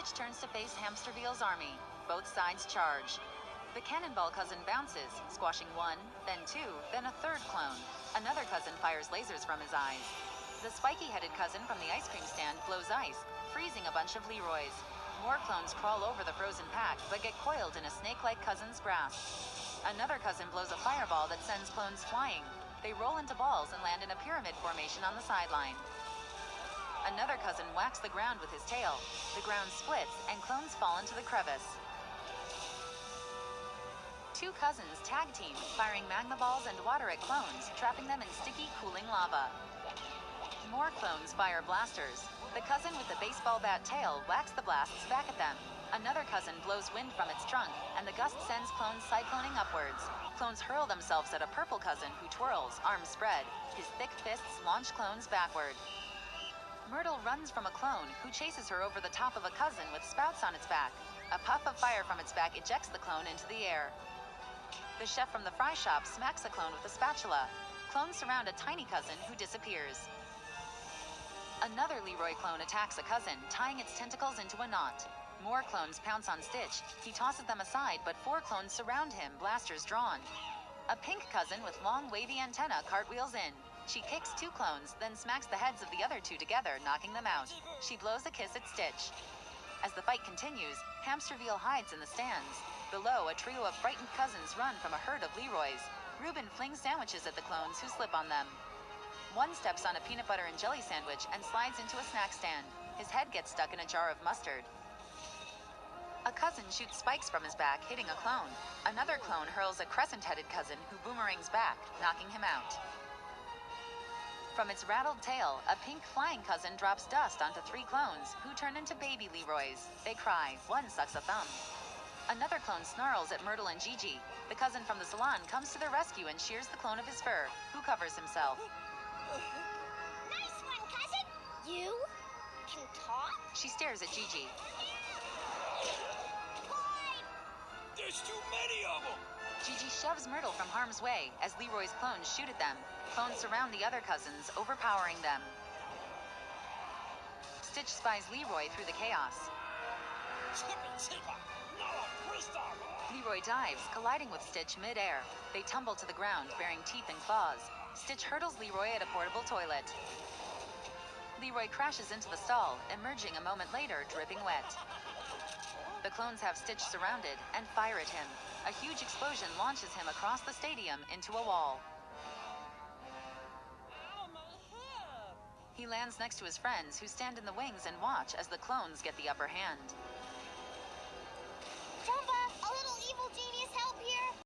Stitch turns to face Hamsterveel's army. Both sides charge. The cannonball cousin bounces, squashing one, then two, then a third clone. Another cousin fires lasers from his eyes. The spiky-headed cousin from the ice cream stand blows ice, freezing a bunch of Leroys. More clones crawl over the frozen pack, but get coiled in a snake-like cousin's grasp. Another cousin blows a fireball that sends clones flying. They roll into balls and land in a pyramid formation on the sideline. Another cousin whacks the ground with his tail. The ground splits, and clones fall into the crevice. Two cousins tag team, firing magma balls and water at clones, trapping them in sticky, cooling lava. More clones fire blasters. The cousin with the baseball bat tail whacks the blasts back at them. Another cousin blows wind from its trunk, and the gust sends clones cycloning upwards. Clones hurl themselves at a purple cousin who twirls, arms spread. His thick fists launch clones backward. Myrtle runs from a clone, who chases her over the top of a cousin with spouts on its back. A puff of fire from its back ejects the clone into the air. The chef from the fry shop smacks a clone with a spatula. Clones surround a tiny cousin who disappears. Another Leroy clone attacks a cousin, tying its tentacles into a knot. More clones pounce on Stitch. He tosses them aside, but 4 clones surround him, blasters drawn. A pink cousin with long, wavy antenna cartwheels in. She kicks 2 clones, then smacks the heads of the other 2 together, knocking them out. She blows a kiss at Stitch. As the fight continues, Hamsterveel hides in the stands. Below, a trio of frightened cousins run from a herd of Leroys. Reuben flings sandwiches at the clones who slip on them. One steps on a peanut butter and jelly sandwich and slides into a snack stand. His head gets stuck in a jar of mustard. A cousin shoots spikes from his back, hitting a clone. Another clone hurls a crescent-headed cousin who boomerangs back, knocking him out. From its rattled tail, a pink flying cousin drops dust onto 3 clones, who turn into baby Leroys. They cry. One sucks a thumb. Another clone snarls at Myrtle and Gigi. The cousin from the salon comes to their rescue and shears the clone of his fur, who covers himself. Nice one, cousin! You can talk? She stares at Gigi. There's too many of them! Gigi shoves Myrtle from harm's way as Leroy's clones shoot at them. Clones surround the other cousins, overpowering them. Stitch spies Leroy through the chaos. Leroy dives, colliding with Stitch mid-air. They tumble to the ground, bearing teeth and claws. Stitch hurdles Leroy at a portable toilet. Leroy crashes into the stall, emerging a moment later, dripping wet. The clones have Stitch surrounded and fire at him. A huge explosion launches him across the stadium into a wall. Ow, my head! He lands next to his friends, who stand in the wings and watch as the clones get the upper hand.